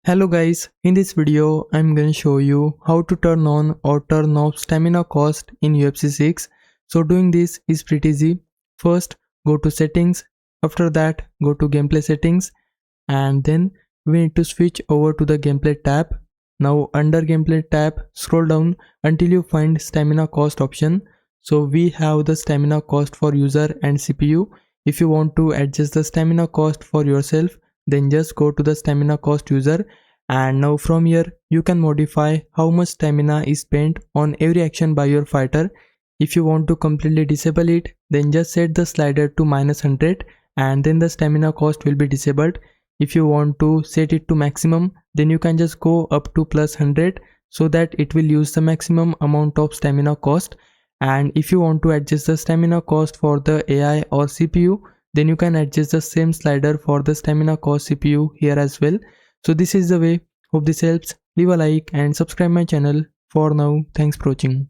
Hello guys, in this video I'm going to show you how to turn on or turn off stamina cost in UFC 6. So doing this is pretty easy. First go to settings, after that go to gameplay settings, and then we need to switch over to the gameplay tab. Now under gameplay tab scroll down until you find stamina cost option. So we have the stamina cost for user and CPU. If you want to adjust the stamina cost for yourself, then just go to the stamina cost user, and now from here you can modify how much stamina is spent on every action by your fighter. If you want to completely disable it, then just set the slider to -100 and then the stamina cost will be disabled. If you want to set it to maximum, then you can just go up to +100 so that it will use the maximum amount of stamina cost. And if you want to adjust the stamina cost for the AI or CPU, then you can adjust the same slider for the stamina cost CPU here as well. So this is the way. Hope this helps. Leave a like and subscribe my channel. For now, thanks for watching.